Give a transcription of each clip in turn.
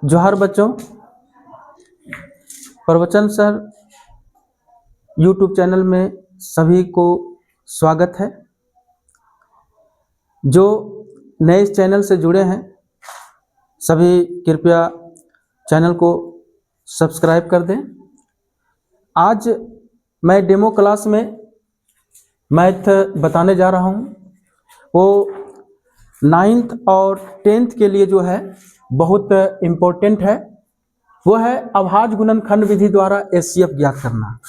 जोहार बच्चों, प्रवचन सर यूट्यूब चैनल में सभी को स्वागत है। जो नए इस चैनल से जुड़े हैं सभी कृपया चैनल को सब्सक्राइब कर दें। आज मैं डेमो क्लास में मैथ बताने जा रहा हूँ। वो 9th और 10th के लिए जो है बहुत इम्पोर्टेंट है। वो है अभाज्य गुणनखंड विधि द्वारा एचसीएफ ज्ञात करना।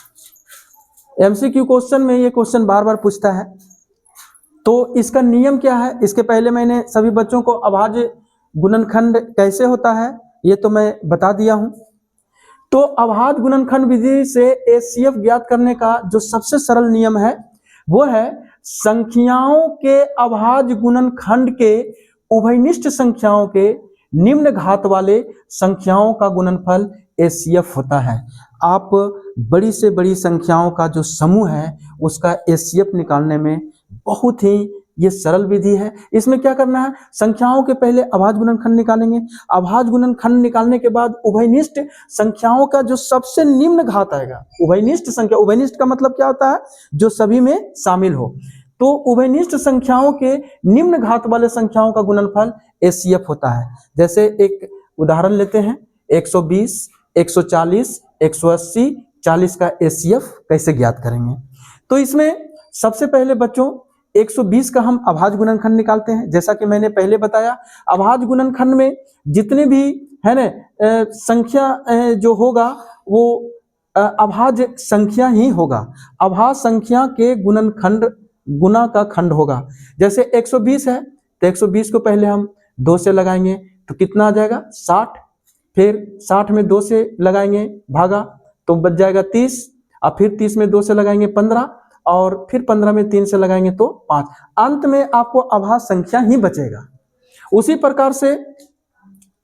एमसीक्यू क्वेश्चन में ये क्वेश्चन बार बार पूछता है। तो इसका नियम क्या है, इसके पहले मैंने सभी बच्चों को अभाज्य गुणनखंड कैसे होता है ये तो मैं बता दिया हूँ। तो अभाज्य गुणनखंड विधि से एचसीएफ ज्ञात करने का जो सबसे सरल नियम है वो है संख्याओं के अभाज्य गुणनखंड के उभयनिष्ठ संख्याओं के निम्न घात वाले संख्याओं का गुणनफल एचसीएफ होता है। आप बड़ी से बड़ी संख्याओं का जो समूह है उसका एचसीएफ निकालने में बहुत ही ये सरल विधि है। इसमें क्या करना है, संख्याओं के पहले अभाज्य गुणनखंड निकालेंगे। अभाज्य गुणनखंड निकालने के बाद उभयनिष्ठ संख्याओं का जो सबसे निम्न घात आएगा, उभयनिष्ठ संख्या, उभयनिष्ठ का मतलब क्या होता है, जो सभी में शामिल हो। तो उभयनिष्ठ संख्याओं के निम्न घात वाले संख्याओं का गुणनफल एचसीएफ होता है। जैसे एक उदाहरण लेते हैं, 120, 140, 180, 40 का एचसीएफ कैसे ज्ञात करेंगे। तो इसमें सबसे पहले बच्चों 120 का हम अभाज्य गुणनखंड निकालते हैं। जैसा कि मैंने पहले बताया, अभाज्य गुणनखंड में जितने भी है ना संख्या जो होगा वो अभाज्य संख्या ही होगा। अभाज्य संख्या के गुणनखंड गुना का खंड होगा। जैसे 120 है तो 120 को पहले हम 2 से लगाएंगे तो कितना आ जाएगा 60, फिर 60 में 2 से लगाएंगे भागा तो बच जाएगा 30, और फिर 30 में 2 से लगाएंगे 15, और फिर 15 में 3 से लगाएंगे तो 5। अंत में आपको अभाज्य संख्या ही बचेगा। उसी प्रकार से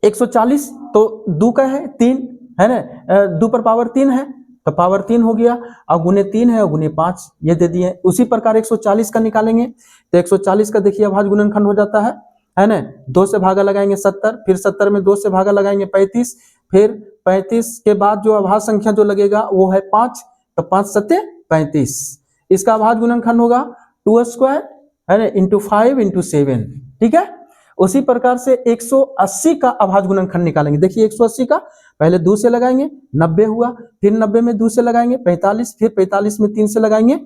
140 तो 2 का है 3 है ना, 2 पर पावर 3 है तो पावर 3 हो गया, और गुने 3 है और गुने 5 ये दे दिए। उसी प्रकार 140 का निकालेंगे तो 140 का देखिए अभाज्य गुणनखंड हो जाता है ना, 2 से भागा लगाएंगे 70, फिर 70 में 2 से भागा लगाएंगे 35, फिर 35 के बाद जो अभाज्य संख्या जो लगेगा वो है 5, तो 5 सत्ते 35। इसका अभाज्य गुणनखंड होगा 2 स्क्वायर है ना इंटू 5 इंटू 7, ठीक है। उसी प्रकार से 180 का अभाज्य गुणनखंड निकालेंगे। देखिए 180 का पहले 2 से लगाएंगे 90 हुआ, फिर 90 में 2 से लगाएंगे 45, फिर 45 में 3 से लगाएंगे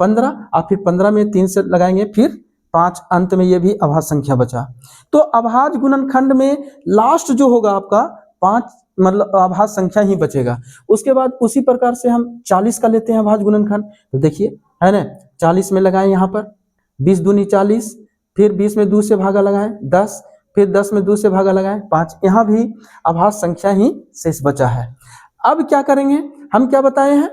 15, और फिर 15 में 3 से लगाएंगे फिर 5, अंत में ये भी अभाज्य संख्या बचा। तो अभाज्य गुणनखंड में लास्ट जो होगा आपका 5 मतलब अभाज्य संख्या ही बचेगा। उसके बाद उसी प्रकार से हम 40 का लेते हैं अभाज्य गुणनखंड। तो देखिए है ना, 40 में लगाएं यहाँ पर 20 दूनी 40, फिर 20 में 2 से भागा लगाएं 10, फिर 10 में 2 से भागा लगाएं 5। यहाँ भी अभाज्य संख्या ही शेष बचा है। अब क्या करेंगे, हम क्या बताए हैं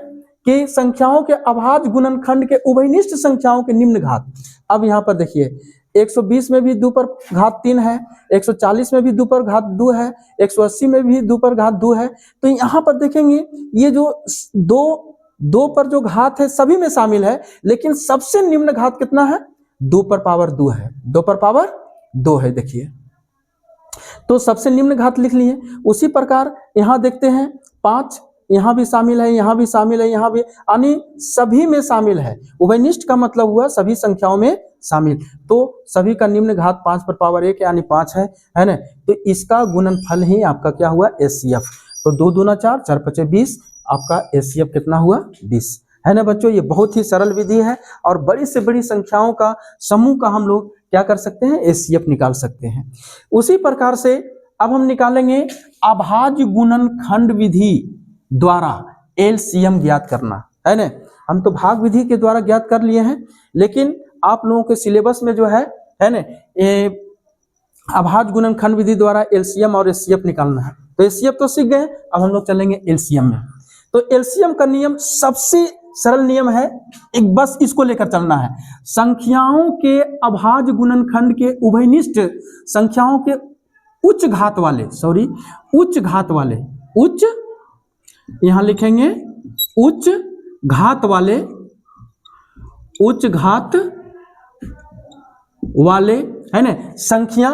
कि संख्याओं के अभाज्य गुणनखंड के उभयनिष्ठ संख्याओं के निम्न घात। अब यहाँ पर देखिए 120 में भी 2 पर घात 3 है, 140 में भी 2 पर घात 2 है, 180 में भी 2 पर घात 2 है। तो यहाँ पर देखेंगे ये जो दो पर जो घात है सभी में शामिल है, लेकिन सबसे निम्न घात कितना है, 2 पर पावर 2 है, 2 पर पावर 2 है। देखिए तो सबसे निम्न घात लिख लिए। उसी प्रकार यहाँ देखते हैं 5 यहाँ भी शामिल है, यहाँ भी शामिल है, यहाँ भी, यानी सभी में शामिल है। उभयनिष्ठ का मतलब हुआ सभी संख्याओं में शामिल। तो सभी का निम्न घात 5 पर पावर 1 यानी 5 है ना। तो इसका गुणनफल ही आपका क्या हुआ, एचसीएफ। तो 2 दूना 4, 4 पचे 20, आपका एचसीएफ कितना हुआ, 20 है ना बच्चों। ये बहुत ही सरल विधि है और बड़ी से बड़ी संख्याओं का समूह का हम लोग क्या कर सकते हैं, एचसीएफ निकाल सकते हैं। उसी प्रकार से अब हम निकालेंगे अभाज्य गुणनखंड विधि द्वारा एलसीएम ज्ञात करना, है ना। हम तो भाग विधि के द्वारा ज्ञात कर लिए हैं, लेकिन आप लोगों के सिलेबस में जो है ना अभाज्य गुणनखंड विधि द्वारा एलसीएम और एचसीएफ निकालना है। तो एचसीएफ तो सीख गए, अब हम लोग चलेंगे एलसीएम में। तो एलसीएम का नियम सबसे सरल नियम है, एक बस इसको लेकर चलना है। संख्याओं के अभाज्य गुणनखंड के उभयनिष्ठ संख्याओं के उच्च घात वाले, उच्च घात वाले, उच्च यहां लिखेंगे उच्च घात वाले, उच्च घात वाले है ना संख्या,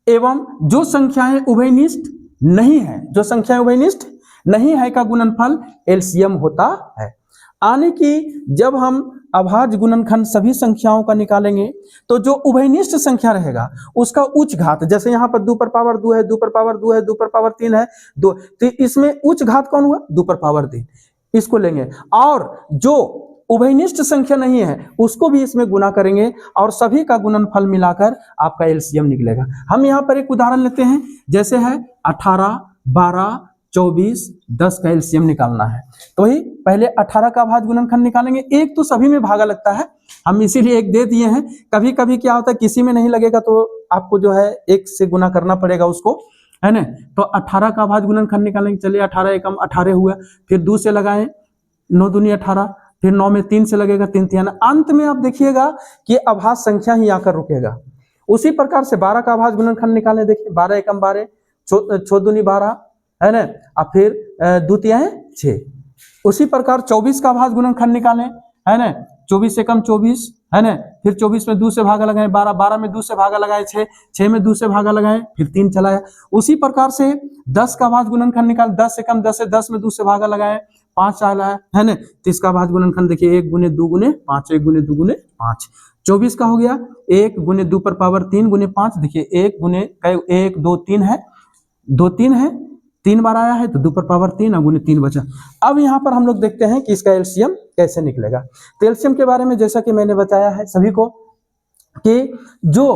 एवं जो संख्याएं उभयनिष्ठ नहीं है, जो संख्याएं उभयनिष्ठ नहीं है का गुणनफल एलसीएम होता है। यानी कि जब हम अभाज्य गुणनखंड सभी संख्याओं का निकालेंगे तो जो उभयनिष्ठ संख्या रहेगा उसका उच्च घात, जैसे यहाँ पर 2 पर पावर 2 है, 2 पर पावर 2 है, 2 पर पावर 3 है, 2, तो इसमें उच्च घात कौन हुआ? 2 पर पावर 3, इसको लेंगे। और जो उभयनिष्ठ संख्या नहीं है उसको भी इसमें गुना करेंगे और सभी का गुणनफल मिलाकर आपका एलसीएम निकलेगा। हम यहाँ पर एक उदाहरण लेते हैं, जैसे है 18, 12, 24, 10 का एलसीएम निकालना है। तो ही पहले 18 का अभाज्य गुणनखंड निकालेंगे। एक तो सभी में भागा लगता है, हम इसीलिए एक दे दिए हैं। कभी कभी क्या होता है किसी में नहीं लगेगा तो आपको जो है एक से गुना करना पड़ेगा उसको, है ना। तो 18 का अभाज्य गुणनखंड निकालेंगे। चलिए 18 एकम 18 हुआ, फिर 2 से लगाएं, 9 दूनी 18, फिर 9 में 3 से लगेगा, 3 3, अंत में आप देखिएगा कि अभाज्य संख्या ही आकर रुकेगा। उसी प्रकार से 12 का अभाज्य गुणनखंड निकालें। देखिए 12 एकम 12, 6 दूनी 12, है ना, और फिर 2 तिहाई 6। उसी प्रकार 24 का अभाज्य गुणनखंड निकालें, है ना, 24 एकम 24, है ना, फिर 24 में 2 से भागा लगाएं, 12, 12 में 2 से भागा लगाए, 6, 6 में 2 से भागा लगाएं, फिर 3 चलाया। उसी प्रकार से 10 का अभाज्य गुणनखंड निकाल, 10 एकम 10 है, 10 में 2 से भागा लगाए, 5 आया, है ना। तो इसका अभाज्य गुणनखंड देखिए 1 गुने 2 गुने 5, 1 गुने 2 गुने 5। 24 का हो गया 1 गुने 2 पर पावर 3 गुने 5, देखिए 1 गुने 1 2 3 है, 2 3 है, 3 बार आया है तो 2 पर पावर 3 और गुने 3 बचा। अब यहाँ पर हम लोग देखते हैं कि इसका एलसीएम कैसे निकलेगा। तो एलसीएम के बारे में जैसा कि मैंने बताया है सभी को कि जो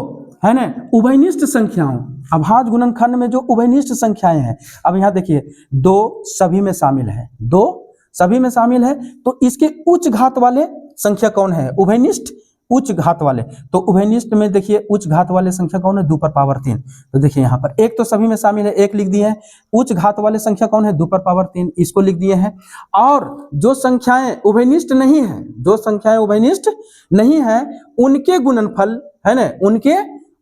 है ना उभयनिष्ठ संख्याओं, अभाज्य गुणनखंड में जो उभयनिष्ठ संख्याएं हैं, अब यहाँ देखिए 2 सभी में शामिल है, 2 सभी में शामिल है, तो इसके उच्च घात वाले संख्या कौन है? उभयनिष्ठ उच्च घात वाले। तो उभयनिष्ठ में देखिए उच्च घात वाले संख्या कौन है? 2 पर पावर 3। तो देखिए यहाँ पर एक तो सभी में शामिल है, 1 लिख दिए हैं। उच्च घात वाले संख्या कौन है? 2 पर पावर 3, इसको लिख दिए हैं। और जो संख्याएं उभयनिष्ठ नहीं है, जो संख्याएं उभयनिष्ठ नहीं है उनके गुणनफल, है ना,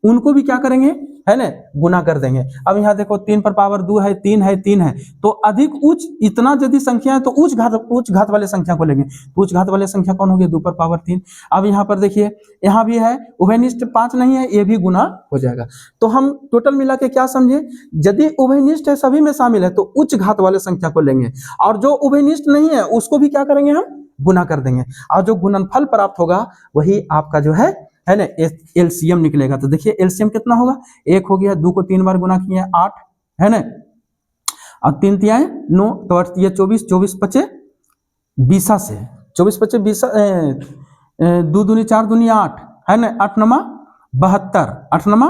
उनको भी क्या करेंगे, है ना, गुना कर देंगे। अब यहाँ देखो 3 पर पावर 2 है, 3 है, 3 है, तो अधिक उच्च इतना यदि संख्या है तो उच्च घात वाले संख्या को लेंगे। तो उच्च घात वाले संख्या कौन हो गया? 2 पर पावर 3। अब यहाँ पर देखिए यहाँ भी है उभयनिष्ठ 5 नहीं है, ये भी गुना हो जाएगा। तो हम टोटल मिला के क्या समझे, यदि उभयनिष्ठ है सभी में शामिल है तो उच्च घात वाले संख्या को लेंगे, और जो उभयनिष्ठ नहीं है उसको भी क्या करेंगे, हम गुना कर देंगे, और जो गुणनफल प्राप्त होगा वही आपका जो है ना एलसीएम निकलेगा। तो देखिए एलसीएम कितना होगा, 1 हो गया, 2 को 3 बार गुना किए 8, है ना, और 3 तिहाई 9, तो ये 24, 24 पचे 20 से 24 पचे 20, 2 दूनी 4 दूनी 8, है ना, 8 नमा 72, 8 नमा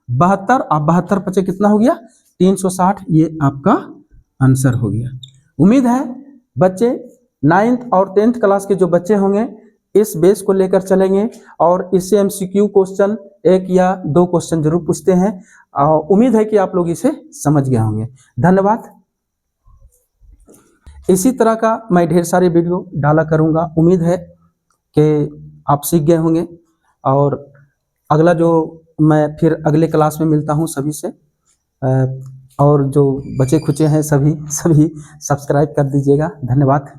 72, और 72 पचे कितना हो गया? 360। ये आपका आंसर हो गया। उम्मीद है बच्चे 9th और 10th क्लास के जो बच्चे होंगे इस बेस को लेकर चलेंगे, और इससे एमसीक्यू क्वेश्चन 1 या 2 क्वेश्चन जरूर पूछते हैं। उम्मीद है कि आप लोग इसे समझ गए होंगे। धन्यवाद। इसी तरह का मैं ढेर सारे वीडियो डाला करूंगा। उम्मीद है कि आप सीख गए होंगे, और अगला जो मैं फिर अगले क्लास में मिलता हूं सभी से, और जो बचे खुचे हैं सभी सब्सक्राइब कर दीजिएगा। धन्यवाद।